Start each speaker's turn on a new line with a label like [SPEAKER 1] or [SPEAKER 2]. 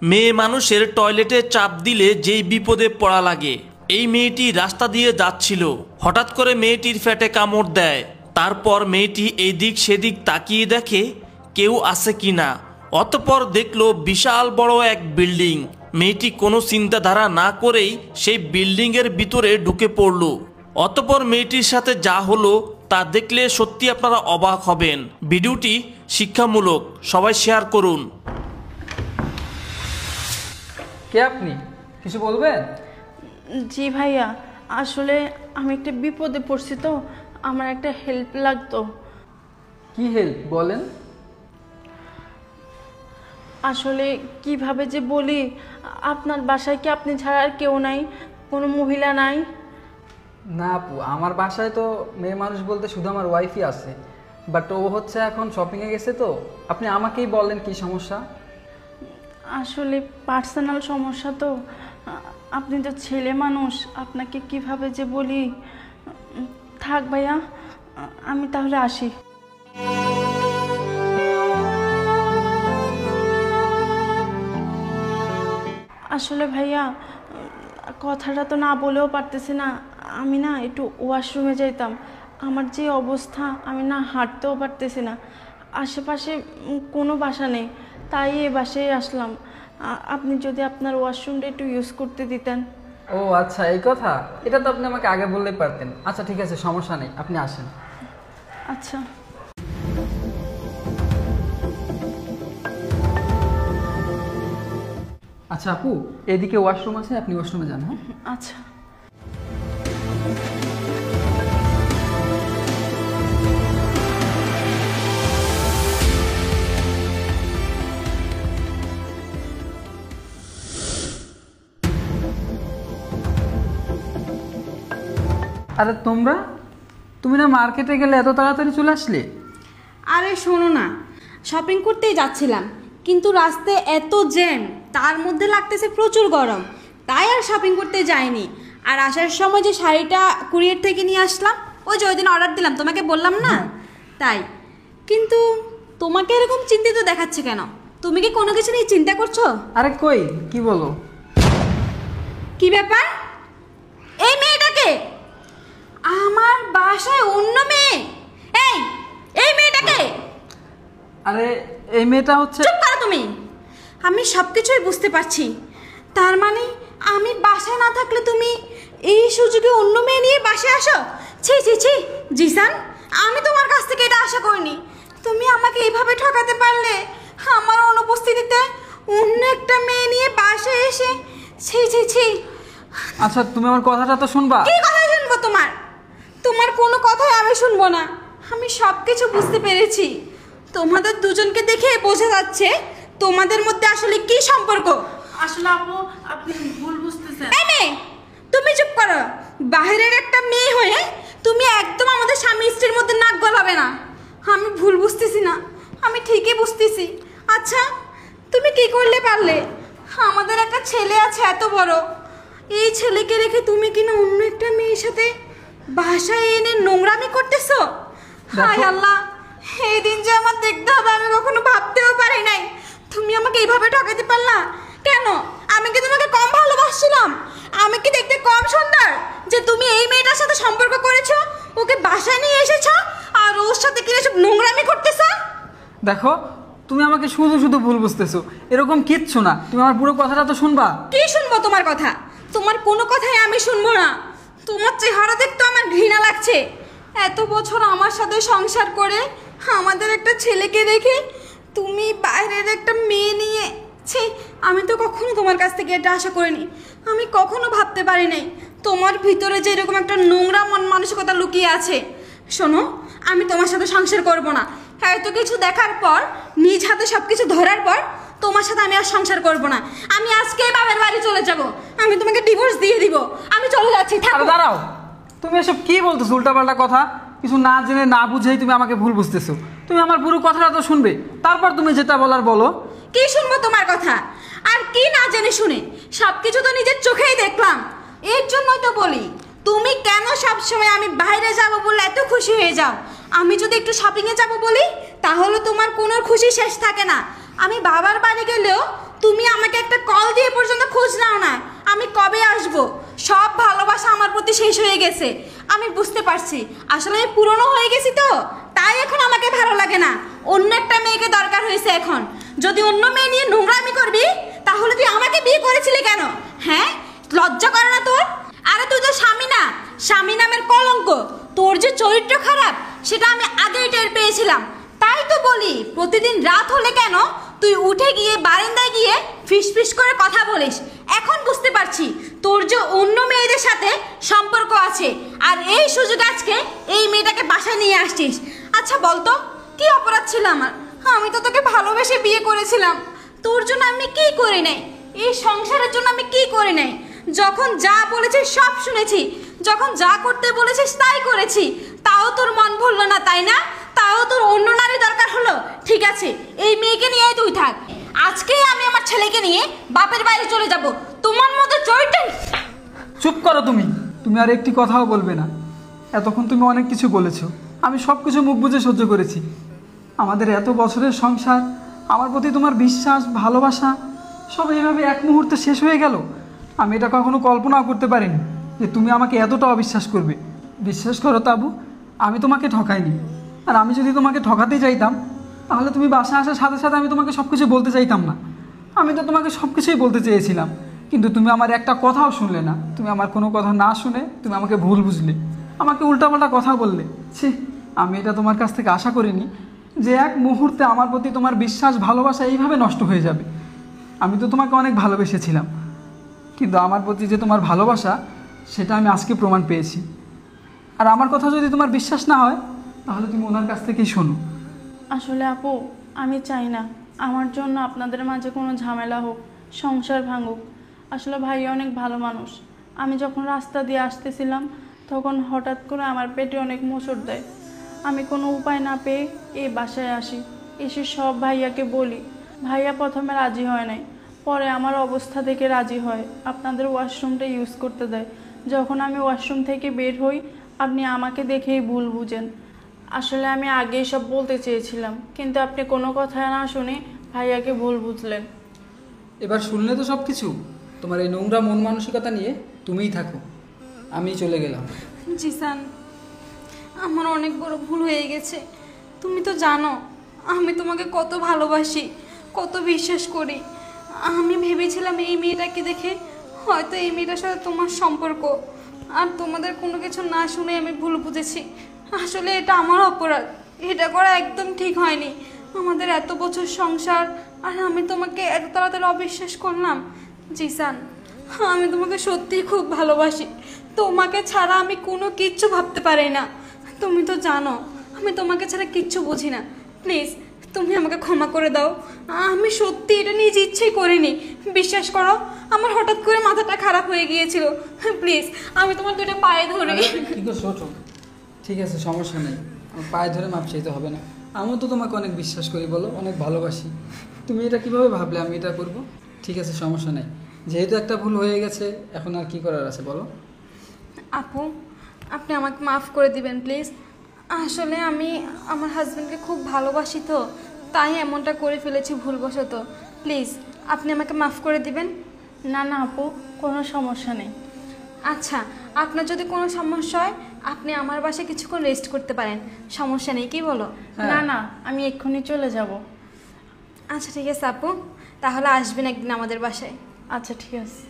[SPEAKER 1] মেয়ে মানুষের টয়লেটে চাপ দিলে যেই বিপদে পড়া লাগে। এই মেয়েটি রাস্তা দিয়ে যাচ্ছিল, হঠাৎ করে মেয়েটির পেটে কামড় দেয়। তারপর মেয়েটি এদিক সেদিক তাকিয়ে দেখে কেউ আছে কিনা। অতঃপর দেখলো বিশাল বড় এক বিল্ডিং। মেয়েটি কোনো চিন্তাধারা না করেই সেই বিল্ডিংয়ের ভিতরে ঢুকে পড়ল। অতঃপর মেয়েটির সাথে যা হলো তা দেখলে সত্যি আপনারা অবাক হবেন। ভিডিওটি শিক্ষামূলক, সবাই শেয়ার করুন।
[SPEAKER 2] কে আপনি, কিছু বলবেন?
[SPEAKER 3] জি ভাইয়া, আসলে আমি একটা বিপদে পড়ছি, তো আমার একটা হেল্প লাগতো।
[SPEAKER 2] কি হেল্প বলেন?
[SPEAKER 3] আসলে কিভাবে যে বলি, আপনার বাসায় কি আপনি ছাড়া আর কেউ নাই? কোনো মহিলা নাই?
[SPEAKER 2] না আপু, আমার বাসায় তো মেয়ে মানুষ বলতে শুধু আমার ওয়াইফই আছে, বাট ও হচ্ছে এখন শপিংয়ে গেছে। তো আপনি আমাকেই বলেন কি সমস্যা।
[SPEAKER 3] আসলে পার্সোনাল সমস্যা তো, আপনি তো ছেলে মানুষ, আপনাকে কিভাবে যে বলি। থাক ভাইয়া, আমি তাহলে আসি। আসলে ভাইয়া, কথাটা তো না বলেও পারতেছি না। আমি না একটু ওয়াশরুমে যাইতাম। আমার যে অবস্থা, আমি না হাঁটতেও পারতেছি না। আশেপাশে কোনো বাসা নেই, তাই এ বাসায় আসলাম। আপনি যদি আপনার ওয়াশরুমটা একটু ইউজ করতে দিতেন।
[SPEAKER 2] ও আচ্ছা, এই কথা। এটা তো আপনি আমাকে আগে বললেই পারতেন। আচ্ছা ঠিক আছে, সমস্যা নেই, আপনি আসেন।
[SPEAKER 3] আচ্ছা।
[SPEAKER 2] আচ্ছা আপু, এদিকে ওয়াশরুম আছে, আপনি ওয়াশরুমে যান। হ্যাঁ
[SPEAKER 3] আচ্ছা।
[SPEAKER 2] আরে তুমি না মার্কেটে গেলে এত তাড়াতাড়ি চলে আসলে?
[SPEAKER 4] আরে শোনো না, শপিং করতেই যাচ্ছিলাম, কিন্তু রাস্তায় এত জ্যাম, তার মধ্যে লাগতেছে প্রচুর গরম, তাই আর শপিং করতে যাইনি। আর আসার সময় যে শাড়িটা কুরিয়ার থেকে নিয়ে আসলাম, ওই যে ওই দিন অর্ডার দিলাম, তোমাকে বললাম না, তাই। কিন্তু তোমাকে এরকম চিন্তিত দেখাচ্ছে কেন? তুমি কি কোনো কিছু নিয়ে চিন্তা করছো?
[SPEAKER 2] আরে কই, কি বলো?
[SPEAKER 4] কি ব্যাপার? এই মেয়েটাকে আমার বাসায় অন্য মেয়ে? এই মেয়েটাকে?
[SPEAKER 2] আরে এই মেয়েটা হচ্ছে।
[SPEAKER 4] চুপ করো তুমি। আমি সব কিছুই বুঝতে পারছি। তার মানে আমি বাসায় না থাকলে তুমি এই সুযোগে অন্য মেয়ে নিয়ে বাসায় আসো? ছি ছি ছি জিসান, আমি তোমার কাছ থেকে এটা আশা করিনি। তুমি আমাকে এইভাবে ঠকাতে পারলে, আমার অনুপস্থিতিতে অন্য একটা মেয়ে নিয়ে বাসায় এসে। ছি ছি ছি।
[SPEAKER 2] আচ্ছা তুমি আমার কথাটা তো শুনবা।
[SPEAKER 4] কি কথা শুনবো তোমার? তোমার কোনো কথাই আমি শুনবো না। আমি সব কিছু বুঝতে পেরেছি। তোমাদের দুজনকে দেখে বোঝা যাচ্ছে তোমাদের মধ্যে আসলে কি সম্পর্ক।
[SPEAKER 3] আসলে আপু, আপনি ভুল বুঝতেছেন।
[SPEAKER 4] এই মেয়ে, তুমি চুপ করো। বাইরের একটা মেয়ে হয়ে তুমি একদম আমাদের স্বামী স্ত্রীর মধ্যে নাক গলাবে না। আমি ভুল বুঝতেছি না, আমি ঠিকই বুঝতেছি। আচ্ছা তুমি কি করলে পারলে? আমাদের একটা ছেলে আছে এত বড়, এই ছেলেকে রেখে তুমি কিনা অন্য একটা মেয়ের সাথে বাসায় এনে নোংরামি করতেছো। হায় আল্লাহ, এই দিন যে আমার দেখতে হবে আমি কখনো ভাবতেও পারি নাই। তুমি আমাকে এইভাবে ঠকাতে পারলা কেন? আমি কি তোমাকে কম ভালোবাসছিলাম? আমি কি দেখতে কম সুন্দর যে তুমি এই মেয়েটার সাথে সম্পর্ক করেছো, ওকে বাসায় নিয়ে এসেছো আর ওর সাথে কি এসব নোংরামি করতেছো?
[SPEAKER 2] দেখো, তুমি আমাকে শুধু শুধু ভুল বুঝতেছো, এরকম কিচ্ছু না। তুমি আমার পুরো কথাটা তো শুনবা।
[SPEAKER 4] কি শুনবো তোমার কথা? তোমার কোনো কথাই আমি শুনবো না। তোমার চেহারা দেখতে আমার ঘৃণা লাগছে। এত বছর আমার সাথে সংসার করে আমাদের একটা ছেলেকে রেখে তুমি বাইরের একটা মেয়ে নিয়ে। ছি, আমি তো কখনো তোমার কাছ থেকে এটা আশা করিনি। আমি কখনো ভাবতে পারি নাই তোমার ভিতরে যে এরকম একটা নোংরা মন মানসিকতা লুকিয়ে আছে। শোনো, আমি তোমার সাথে সংসার করব না। এত কিছু দেখার পর, নিজ হাতে সব কিছু ধরার পর তোমার সাথে আমি আর সংসার করব না। আমি আজকে বাবার বাড়ি চলে যাব। আমি তোমাকে ডিভোর্স দিয়ে দিব। আমি চলে যাচ্ছি। থাকো।
[SPEAKER 2] দাঁড়াও, তুমি এসব কি বলতেছো? উল্টাপাল্টা কথা, কিছু না জেনে না বুঝেই তুমি আমাকে ভুল বুঝতেছো। তুমি আমার পুরো কথাটা তো শুনবে, তারপর তুমি যেটা বলার বলো।
[SPEAKER 4] কি শুনবো তোমার কথা? আর কি না জেনে শুনে? সবকিছু তো নিজের চোখেই দেখলাম। এর জন্যই তো বলি, তুমি কেন সবসময় আমি বাইরে যাব বলে এত খুশি হয়ে যাও? আমি যদি একটু শপিংয়ে যাব বলি, তাহলে তোমার কোনো খুশি শেষ থাকে না। আমি বাবার বাড়ি গেলেও তুমি আমাকে একটা কল দিয়ে পর্যন্ত খোঁজ নাও না আমি কবে আসব। সব ভালোবাসা আমার প্রতি শেষ হয়ে গেছে, আমি বুঝতে পারছি। আসলে আমি পুরনো হয়ে গেছি তো, তাই এখন আমাকে ভালো লাগে না। অন্য একটা মেয়েকে দরকার হয়েছে এখন। যদি অন্য মেয়ে নিয়ে নোংরামি করবি তাহলে তুই আমাকে বিয়ে করেছিলি কেন? হ্যাঁ, লজ্জা করে না তোর? আরে তুই তো স্বামী না, স্বামী নামের কলঙ্ক। তোর যে চরিত্র খারাপ সেটা আমি আগেই টের পেয়েছিলাম। তাই তো বলি, প্রতিদিন রাত হলে কেন তুই উঠে গিয়ে বারান্দায় গিয়ে ফিসফিস করে কথা বলিস। এখন বুঝতে পারছি তোর যে অন্য মেয়েদের সাথে সম্পর্ক আছে, আর এই সুযোগ আজকে এই মেয়েটাকে বাসায় নিয়ে আসছিস। আচ্ছা বলতো, কি অপরাধ ছিল আমার? আমি তো তোকে ভালোবেসে বিয়ে করেছিলাম। তোর জন্য আমি কি করি নাই? এই সংসারের জন্য আমি কি করি নাই? যখন যা বলেছিস সব শুনেছি, যখন যা করতে বলেছিস তাই করেছি, তাও তোর মন ভরলো না তাই না? তাও তোর অন্য নারী দরকার হলো। ঠিক আছে, এই মেয়েকে নিয়েই তুই থাক। আজকেই আমি আমার ছেলেকে নিয়ে বাপের বাড়ি চলে যাব। তোমার মতো চরিত্র।
[SPEAKER 2] চুপ করো তুমি, তুমি আর একটি কথাও বলবে না। এতক্ষণ তুমি অনেক কিছু বলেছো, আমি সব কিছু মুখ বুজে সহ্য করেছি। আমাদের এত বছরের সংসার, আমার প্রতি তোমার বিশ্বাস ভালোবাসা সব এইভাবে এক মুহূর্তে শেষ হয়ে গেল। আমি এটা কখনো কল্পনাও করতে পারিনি যে তুমি আমাকে এতটা অবিশ্বাস করবে। বিশ্বাস করো তাবু, আমি তোমাকে ঠকাইনি। আর আমি যদি তোমাকে ঠকাতে চাইতাম তাহলে তুমি বাসায় আসার সাথে সাথে আমি তোমাকে সব কিছু বলতে চাইতাম না। আমি তো তোমাকে সব কিছুই বলতে চেয়েছিলাম, কিন্তু তুমি আমার একটা কথাও শুনলে না। তুমি আমার কোনো কথা না শুনে তুমি আমাকে ভুল বুঝলে, আমাকে উল্টাপাল্টা কথা বললে। ছি, আমি এটা তোমার কাছ থেকে আশা করিনি যে এক মুহূর্তে আমার প্রতি তোমার বিশ্বাস ভালোবাসা এইভাবে নষ্ট হয়ে যাবে। আমি তো তোমাকে অনেক ভালোবেসেছিলাম, কিন্তু আমার প্রতি যে তোমার ভালোবাসা সেটা আমি আজকে প্রমাণ পেয়েছি। আর আমার কথা যদি তোমার বিশ্বাস না হয় তাহলে তুমি ওনার কাছ থেকেই শোনো।
[SPEAKER 3] আসলে আপু, আমি চাই না আমার জন্য আপনাদের মাঝে কোনো ঝামেলা হোক, সংসার ভাঙুক। আসলে ভাই অনেক ভালো মানুষ। আমি যখন রাস্তা দিয়ে আসতেছিলাম তখন হঠাৎ করে আমার পেটে অনেক মোচড় দেয়। আমি কোনো উপায় না পেয়ে এই বাসায় আসি। এসে সব ভাইয়াকে বলি। ভাইয়া প্রথমে রাজি হয় নাই, পরে আমার অবস্থা দেখে রাজি হয়, আপনাদের ওয়াশরুমটা ইউজ করতে দেয়। যখন আমি ওয়াশরুম থেকে বের হই আপনি আমাকে দেখেই ভুল বুঝেন। আসলে আমি আগেই সব বলতে চেয়েছিলাম, কিন্তু আপনি কোনো কথা না শুনে ভাইয়াকে ভুল বুঝলেন।
[SPEAKER 2] এবার শুনলে তো সব কিছু। তোমার এই নোংরা মন মানসিকতা নিয়ে তুমিই থাকো, আমি চলে গেলাম।
[SPEAKER 4] জিসান, আমার অনেক বড় ভুল হয়ে গেছে। তুমি তো জানো আমি তোমাকে কত ভালোবাসি, কত বিশ্বাস করি। আমি ভেবেছিলাম এই মেয়েটাকে দেখে হয়তো এই মেয়েটার সাথে তোমার সম্পর্ক, আর তোমাদের কোনো কিছু না শুনে আমি ভুল বুঝেছি। আসলে এটা আমার অপরাধ, এটা করা একদম ঠিক হয়নি। আমাদের এত বছর সংসার, আর আমি তোমাকে এত তাড়াতাড়ি অবিশ্বাস করলাম। জিসান, আমি তোমাকে সত্যিই খুব ভালোবাসি। তোমাকে ছাড়া আমি কোনো কিচ্ছু ভাবতে পারি না। তুমি তো জানো আমি তোমাকে ছাড়া কিচ্ছু বুঝি না। প্লিজ তুমি আমাকে ক্ষমা করে দাও। আমি সত্যি এটা নিজ ইচ্ছেই করিনি। বিশ্বাস করো, আমার হঠাৎ করে মাথাটা খারাপ হয়ে গিয়েছিল। প্লিজ আমি তোমার দুটো পায়ে ধরে।
[SPEAKER 2] ঠিক আছে, ছোট ঠিক আছে, সমস্যা নেই। আমার পায়ে ধরে মাপ চাইতে হবে না। আমিও তো তোমাকে অনেক বিশ্বাস করি, বলো, অনেক ভালোবাসি। তুমি এটা কিভাবে ভাবলে আমি এটা করব? ঠিক আছে, সমস্যা নেই। যেহেতু একটা ভুল হয়ে গেছে, এখন আর কি করার আছে বলো?
[SPEAKER 4] আপু, আপনি আমাকে মাফ করে দিবেন প্লিজ। আসলে আমি আমার হাজব্যান্ডকে খুব ভালোবাসি তো, তাই এমনটা করে ফেলেছি ভুলবশত। প্লিজ আপনি আমাকে মাফ করে দিবেন।
[SPEAKER 3] না না আপু, কোনো সমস্যা নেই।
[SPEAKER 4] আচ্ছা, আপনার যদি কোনো সমস্যা হয় আপনি আমার বাসায় কিছুক্ষণ রেস্ট করতে পারেন, সমস্যা নেই, কি বলো?
[SPEAKER 3] না না, আমি এক্ষুনি চলে যাব।
[SPEAKER 4] আচ্ছা ঠিক আছে আপু, তাহলে আসবেন একদিন আমাদের বাসায়।
[SPEAKER 3] আচ্ছা ঠিক আছে।